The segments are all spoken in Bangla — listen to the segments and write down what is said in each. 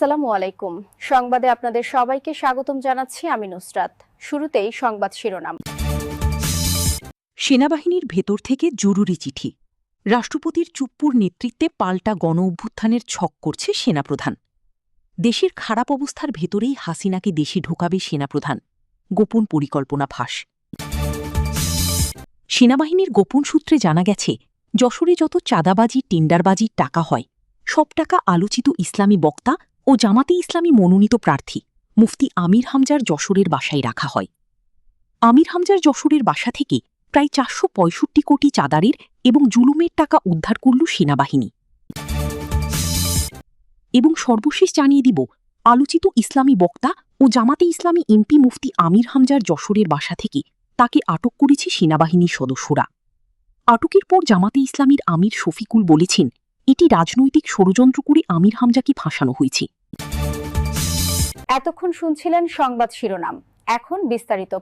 আসসালামু আলাইকুম। সংবাদে আপনাদের সবাইকে স্বাগতম জানাচ্ছি আমি নুসরাত। শুরুতেই সংবাদ শিরোনাম। সেনাবাহিনীর ভেতর থেকে জরুরি চিঠি। রাষ্ট্রপতির চুপ্পুর নেতৃত্বে পাল্টা গণ অভ্যুত্থানের ছক করছে সেনাপ্রধান। দেশের খারাপ অবস্থার ভেতরেই হাসিনাকে দেশে ঢোকাবে সেনাপ্রধান, গোপন পরিকল্পনা ফাঁস। সেনাবাহিনীর গোপন সূত্রে জানা গেছে, যশোরে যত চাঁদাবাজি টেন্ডারবাজির টাকা হয়, সব টাকা আলোচিত ইসলামী বক্তা ও জামাতে ইসলামী মনোনীত প্রার্থী মুফতি আমির হামজার যশোরের বাসায় রাখা হয়। আমির হামজার যশোরের বাসা থেকে প্রায় ৪৬৫ কোটি চাঁদারের এবং জুলুমের টাকা উদ্ধার করল সেনাবাহিনী। এবং সর্বশেষ জানিয়ে দিব, আলোচিত ইসলামী বক্তা ও জামাতে ইসলামী এমপি মুফতি আমির হামজার যশোরের বাসা থেকে তাকে আটক করেছে সেনাবাহিনীর সদস্যরা। আটকের পর জামাতে ইসলামীর আমির শফিকুল বলেছেন, এটি রাজনৈতিক ষড়যন্ত্র করে আমির হামজাকে ফাঁসানো হয়েছে। এতক্ষণ শুনছিলেন সংবাদ শিরোনাম, এখন বিস্তারিত।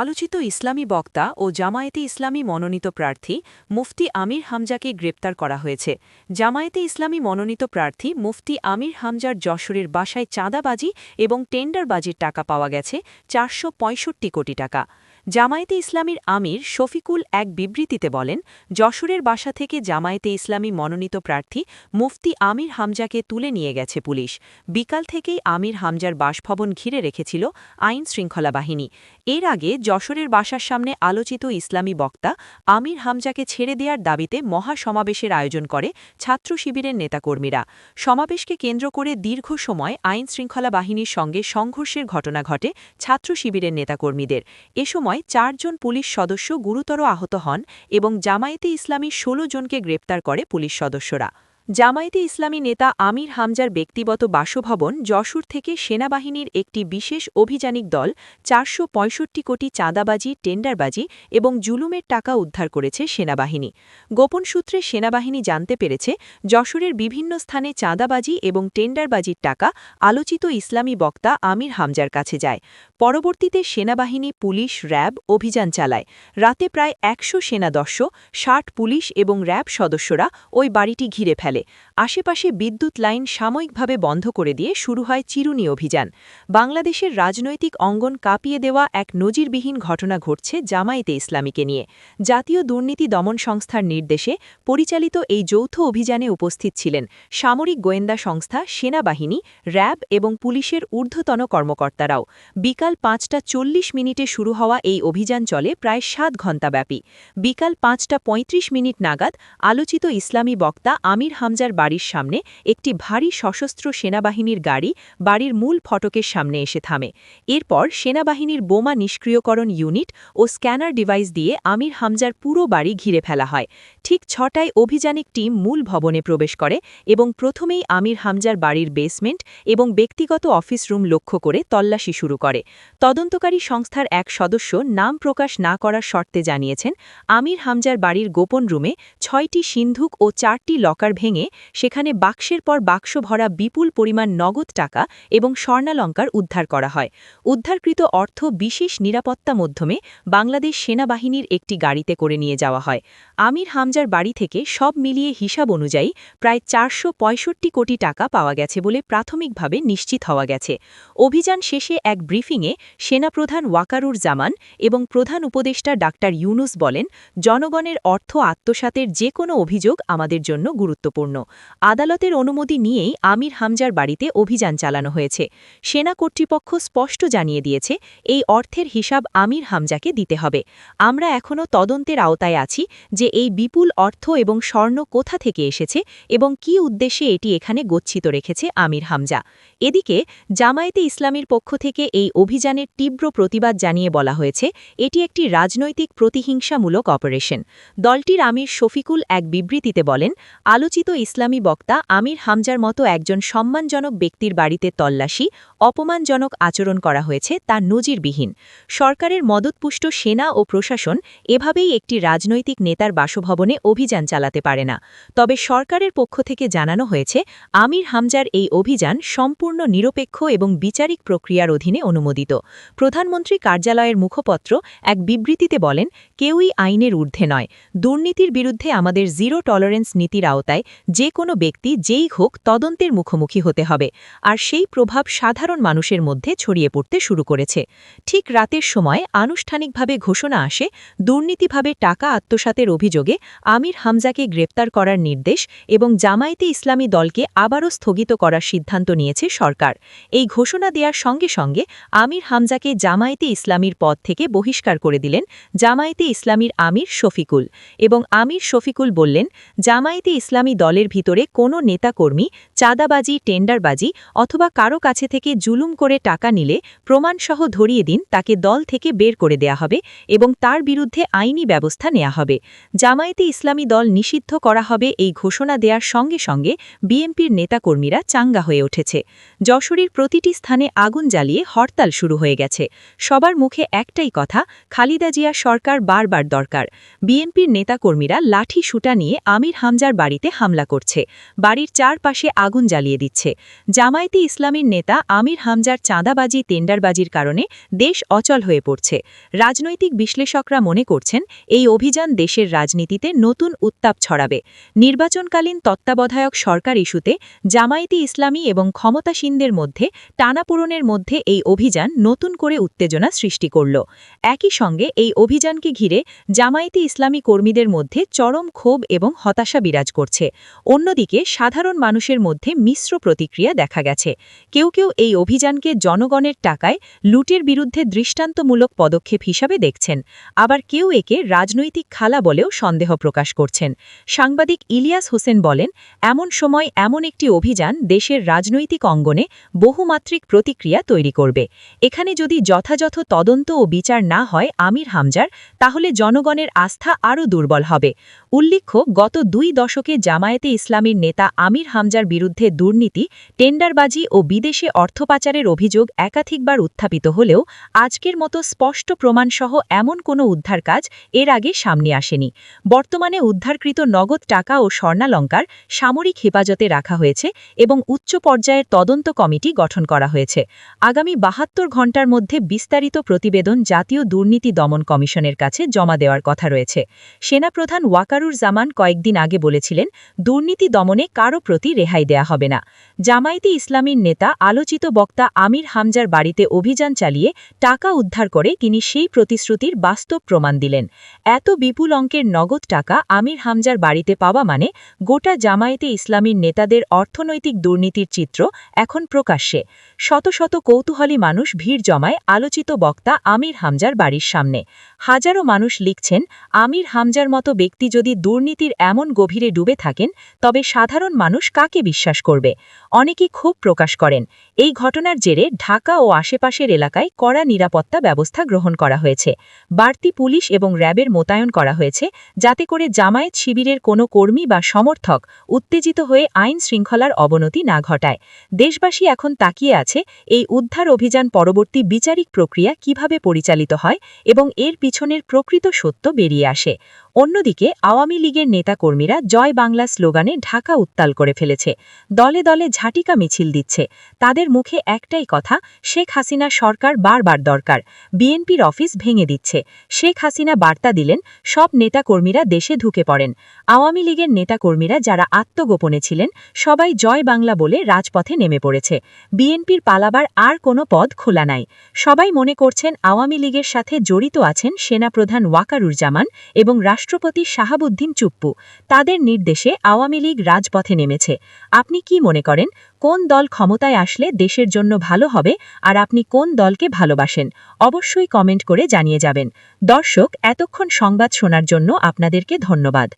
আলোচিত ইসলামী বক্তা ও জামায়াতে ইসলামী মনোনীত প্রার্থী মুফতি আমির হামজাকে গ্রেপ্তার করা হয়েছে। জামায়াতে ইসলামী মনোনীত প্রার্থী মুফতি আমির হামজার যশোরের বাসায় চাঁদাবাজি এবং টেন্ডারবাজির টাকা পাওয়া গেছে ৪৬৫ কোটি টাকা। জামায়াতে ইসলামীর আমির শফিকুল এক বিবৃতিতে বলেন, যশোরের বাসা থেকে জামায়াতে ইসলামী মনোনীত প্রার্থী মুফতি আমির হামজাকে তুলে নিয়ে গেছে পুলিশ। বিকাল থেকেই আমির হামজার বাসভবন ঘিরে রেখেছিল আইন শৃঙ্খলা বাহিনী। এর আগে যশোরের বাসার সামনে আলোচিত ইসলামী বক্তা আমির হামজাকে ছেড়ে দেওয়ার দাবিতে মহাসমাবেশের আয়োজন করে ছাত্র শিবিরের নেতাকর্মীরা। সমাবেশকে কেন্দ্র করে দীর্ঘ সময় আইন শৃঙ্খলা বাহিনীর সঙ্গে সংঘর্ষের ঘটনা ঘটে ছাত্র শিবিরের নেতাকর্মীদের। এ সময় ৪ জন পুলিশ সদস্য গুরুতর আহত হন এবং জামায়াতে ইসলামী ১৬ জনকে গ্রেপ্তার করে পুলিশ সদস্যরা। জামায়াতে ইসলামী নেতা আমির হামজার ব্যক্তিগত বাসভবন যশোর থেকে সেনাবাহিনীর একটি বিশেষ অভিযানিক দল ৪৬৫ কোটি চাঁদাবাজি টেন্ডারবাজি এবং জুলুমের টাকা উদ্ধার করেছে সেনাবাহিনী। গোপন সূত্রে সেনাবাহিনী জানতে পেরেছে, যশোরের বিভিন্ন স্থানে চাঁদাবাজি এবং টেন্ডারবাজির টাকা আলোচিত ইসলামী বক্তা আমির হামজার কাছে যায়। পরবর্তীতে সেনাবাহিনী, পুলিশ, র্যাব অভিযান চালায়। রাতে প্রায় ১০০ সেনাদস্য, ৬০ পুলিশ এবং র্যাব সদস্যরা ওই বাড়িটি ঘিরে ফেলে। আশেপাশে বিদ্যুৎ লাইন সাময়িকভাবে বন্ধ করে দিয়ে শুরু হয় চিরুনি অভিযান। বাংলাদেশের রাজনৈতিক অঙ্গন কাঁপিয়ে দেওয়া এক নজিরবিহীন ঘটনা ঘটছে জামায়াতে ইসলামীকে নিয়ে। জাতীয় দুর্নীতি দমন সংস্থার নির্দেশে পরিচালিত এই যৌথ অভিযানে উপস্থিত ছিলেন সামরিক গোয়েন্দা সংস্থা, সেনাবাহিনী, র্যাব এবং পুলিশের ঊর্ধ্বতন কর্মকর্তারাও। বিকাল ৫টা ৪০ শুরু হওয়া এই অভিযান চলে প্রায় ৭ ঘণ্টাব্যাপী। বিকাল ৫টা ৩৫ নাগাদ আলোচিত ইসলামী বক্তা আমির হামজার বাড়ির সামনে একটি ভারী সশস্ত্র সেনাবাহিনীর গাড়ি বাড়ির মূল ফটকের সামনে এসে থামে। এরপর সেনাবাহিনীর বোমা নিষ্ক্রিয়করণ ইউনিট ও স্ক্যানার ডিভাইস দিয়ে আমির হামজার পুরো বাড়ি ঘিরে ফেলা হয়। ঠিক ৬টায় অভিযানিক টিম মূল ভবনে প্রবেশ করে এবং প্রথমেই আমির হামজার বাড়ির বেসমেন্ট এবং ব্যক্তিগত অফিস রুম লক্ষ্য করে তল্লাশি শুরু করে। তদন্তকারী সংস্থার এক সদস্য নাম প্রকাশ না করার শর্তে জানিয়েছেন, আমির হামজার বাড়ির গোপন রুমে ৬টি সিন্ধুক ও ৪টি লকার ভেঙে সেখানে বাক্সের পর বাক্স ভরা বিপুল পরিমাণ নগদ টাকা এবং স্বর্ণালঙ্কার উদ্ধার করা হয়। উদ্ধারকৃত অর্থ বিশেষ নিরাপত্তা মাধ্যমে বাংলাদেশ সেনাবাহিনীর একটি গাড়িতে করে নিয়ে যাওয়া হয়। আমির হামজার বাড়ি থেকে সব মিলিয়ে হিসাব অনুযায়ী প্রায় ৪৬৫ কোটি টাকা পাওয়া গেছে বলে প্রাথমিকভাবে নিশ্চিত হওয়া গেছে। অভিযান শেষে এক ব্রিফিংয়ে সেনাপ্রধান ওয়াকারুর জামান এবং প্রধান উপদেষ্টা ডাক্তার ইউনুস বলেন, জনগণের অর্থ আত্মসাতের যে কোনো অভিযোগ আমাদের জন্য গুরুত্বপূর্ণ। আদালতের অনুমতি নিয়েই আমির হামজার বাড়িতে অভিযান চালানো হয়েছে। সেনা কর্তৃপক্ষ স্পষ্ট জানিয়ে দিয়েছে, এই অর্থের হিসাব আমির হামজাকে দিতে হবে। আমরা এখনও তদন্তের আওতায় আছি যে এই বিপুল অর্থ এবং স্বর্ণ কোথা থেকে এসেছে এবং কী উদ্দেশ্যে এটি এখানে গচ্ছিত রেখেছে আমির হামজা। এদিকে জামায়াতে ইসলামীর পক্ষ থেকে এই অভিযানের তীব্র প্রতিবাদ জানিয়ে বলা হয়েছে, এটি একটি রাজনৈতিক প্রতিহিংসামূলক অপারেশন। দলটির আমির শফিকুল এক বিবৃতিতে বলেন, আলোচিত ইসলামী বক্তা আমির হামজার মতো একজন সম্মানজনক ব্যক্তির বাড়িতে তল্লাশি, অপমানজনক আচরণ করা হয়েছে তা নজিরবিহীন। সরকারের মদতপুষ্ট সেনা ও প্রশাসন এভাবেই একটি রাজনৈতিক নেতার বাসভবনে অভিযান চালাতে পারে না। তবে সরকারের পক্ষ থেকে জানানো হয়েছে, আমির হামজার এই অভিযান সম্পূর্ণ নিরপেক্ষ এবং বিচারিক প্রক্রিয়ার অধীনে অনুমোদিত। প্রস্তাবিত। প্রধানমন্ত্রী কার্যালয়ের মুখপত্র এক বিবৃতিতে বলেন, কেউই আইনের ঊর্ধ্বে নয়। দুর্নীতির বিরুদ্ধে আমাদের জিরো টলারেন্স নীতির আওতায় যে কোনো ব্যক্তি যেই হোক তদন্তের মুখোমুখি হতে হবে। আর সেই প্রভাব সাধারণ মানুষের মধ্যে ছড়িয়ে পড়তে শুরু করেছে। ঠিক রাতের সময় আনুষ্ঠানিকভাবে ঘোষণা আসে, দুর্নীতিভাবে টাকা আত্মসাতের অভিযোগে আমির হামজাকে গ্রেপ্তার করার নির্দেশ এবং জামায়াতে ইসলামী দলকে আবারও স্থগিত করার সিদ্ধান্ত নিয়েছে সরকার। এই ঘোষণা দেওয়ার সঙ্গে সঙ্গে আমির হামজাকে জামায়াতে ইসলামীর পদ থেকে বহিষ্কার করে দিলেন জামায়াতে ইসলামীর আমির শফিকুল। এবং আমির শফিকুল বললেন, জামায়াতে ইসলামী দলের ভিতরে কোনো নেতাকর্মী চাঁদাবাজি, টেন্ডারবাজি অথবা কারো কাছে থেকে জুলুম করে টাকা নিলে প্রমাণসহ ধরিয়ে দিন, তাকে দল থেকে বের করে দেয়া হবে এবং তার বিরুদ্ধে আইনি ব্যবস্থা নেওয়া হবে। জামায়াতে ইসলামী দল নিষিদ্ধ করা হবে এই ঘোষণা দেওয়ার সঙ্গে সঙ্গে বিএনপির নেতাকর্মীরা চাঙ্গা হয়ে উঠেছে। যশোরের প্রতিটি স্থানে আগুন জ্বালিয়ে হরতাল শুরু হয়ে গেছে। সবার মুখে একটাই কথা, খালেদা জিয়ার সরকার বারবার দরকার। বিএনপির নেতাকর্মীরা লাঠি সুটা নিয়ে আমির হামজার বাড়িতে হামলা করছে, বাড়ির চারপাশে আগুন জ্বালিয়ে দিচ্ছে। জামায়াতে ইসলামীর নেতা আমির হামজার চাঁদাবাজি, টেন্ডারবাজির কারণে দেশ অচল হয়ে পড়ছে। রাজনৈতিক বিশ্লেষকরা মনে করছেন, এই অভিযান দেশের রাজনীতিতে নতুন উত্তাপ ছড়াবে। নির্বাচনকালীন তত্ত্বাবধায়ক সরকার ইস্যুতে জামায়াতে ইসলামী এবং ক্ষমতাসীনদের মধ্যে টানাপোড়েনের মধ্যে এই অভিযান নতুন করে উত্তেজনা সৃষ্টি করল। একই সঙ্গে এই অভিযানকে ঘিরে জামায়াতে ইসলামী কর্মীদের মধ্যে চরম ক্ষোভ এবং হতাশা বিরাজ করছে। অন্যদিকে সাধারণ মানুষের মধ্যে মিশ্র প্রতিক্রিয়া দেখা গেছে। কেউ কেউ এই অভিযানকে জনগণের টাকায় লুটের বিরুদ্ধে দৃষ্টান্তমূলক পদক্ষেপ হিসাবে দেখছেন, আবার কেউ একে রাজনৈতিক খালা বলেও সন্দেহ প্রকাশ করছেন। সাংবাদিক ইলিয়াস হোসেন বলেন, এমন সময় এমন একটি অভিযান দেশের রাজনৈতিক অঙ্গনে বহুমাত্রিক প্রতিক্রিয়া তৈরি করবে। এখানে যদি যথাযথ তদন্ত ও বিচার না হয় আমির হামজার, তাহলে জনগণের আস্থা আরও দুর্বল হবে। উল্লেখ্য, গত 2 দশকে জামায়াতে ইসলামীর নেতা আমির হামজার বিরুদ্ধে দুর্নীতি, টেন্ডারবাজি ও বিদেশে অর্থ পাচারের অভিযোগ একাধিকবার উত্থাপিত হলেও আজকের মতো স্পষ্ট প্রমাণসহ এমন কোনো উদ্ধার কাজ এর আগে সামনে আসেনি। বর্তমানে উদ্ধারকৃত নগদ টাকা ও স্বর্ণালঙ্কার সামরিক হেফাজতে রাখা হয়েছে এবং উচ্চ পর্যায়ের তদন্ত কমিটি গঠন করা হয়েছে। আগামী 72 ঘণ্টার মধ্যে বিস্তারিত প্রতিবেদন জাতীয় দুর্নীতি দমন কমিশনের কাছে জমা দেওয়ার কথা রয়েছে। সেনাপ্রধান ওয়াকারুর জামান কয়েকদিন আগে বলেছিলেন, দুর্নীতি দমনে কারো প্রতি রেহাই দেয়া হবে না। জামায়াতে ইসলামীর নেতা আলোচিত বক্তা আমির হামজার বাড়িতে অভিযান চালিয়ে টাকা উদ্ধার করে তিনি সেই প্রতিশ্রুতির বাস্তব প্রমাণ দিলেন। এত বিপুল অঙ্কের নগদ টাকা আমির হামজার বাড়িতে পাওয়া মানে গোটা জামায়াতে ইসলামীর নেতাদের অর্থনৈতিক দুর্নীতির চিত্র এখন প্রকাশ্যে। শত শত কৌতূহলী মানুষ ভিড় জমায় আলোচিত বক্তা আমির হামজার বাড়ির সামনে। হাজারো মানুষ লিখছেন, আমির হামজার মতো ব্যক্তি যদি দুর্নীতির এমন গভীরে ডুবে থাকেন, তবে সাধারণ মানুষ কাকে বিশ্বাস করবে? অনেকেই ক্ষোভ প্রকাশ করেন। এই ঘটনার জেরে ঢাকা ও আশেপাশের এলাকায় কড়া নিরাপত্তা ব্যবস্থা গ্রহণ করা হয়েছে। বাড়তি পুলিশ এবং র্যাবের মোতায়েন করা হয়েছে, যাতে করে জামায়াত শিবিরের কোনো কর্মী বা সমর্থক উত্তেজিত হয়ে আইন শৃঙ্খলার অবনতি না ঘটায়। দেশবাসী এখন তাকিয়ে আছে এই উদ্ধার অভিযান পরবর্তী বিচারিক প্রক্রিয়া কিভাবে পরিচালিত হয় এবং এর পিছনের প্রকৃত সত্য বেরিয়ে আসে। অন্যদিকে আওয়ামী লীগের নেতাকর্মীরা জয় বাংলা স্লোগানে ঢাকা উত্তাল করে ফেলেছে। দলে দলে ঝাঁটিকা মিছিল দিচ্ছে। তাদের মুখে একটাই কথা, শেখ হাসিনা সরকার বারবার দরকার। বিএনপির অফিস ভেঙে দিচ্ছে। শেখ হাসিনা বার্তা দিলেন, সব নেতাকর্মীরা দেশে ঢুকে পড়েন। আওয়ামী লীগের নেতাকর্মীরা যারা আত্মগোপনে ছিলেন, সবাই জয় বাংলা বলে রাজপথে নেমে পড়েছে। বিএনপির পালাবার আর কোনো পদ খোলা নাই। সবাই মনে করছেন আওয়ামী লীগের সাথে জড়িত আছেন সেনাপ্রধান ওয়াকারুর জামান এবং রাষ্ট্রপতি শাহাবুদ্দিন চুপ্পু। তাদের নির্দেশে আওয়ামী লীগ রাজপথে নেমেছে। আপনি কি মনে করেন, কোন দল ক্ষমতায় আসলে দেশের জন্য ভালো হবে, আর আপনি কোন দলকে ভালোবাসেন? অবশ্যই কমেন্ট করে জানিয়ে যাবেন। দর্শক, এতক্ষণ সংবাদ শোনার জন্য আপনাদেরকে ধন্যবাদ।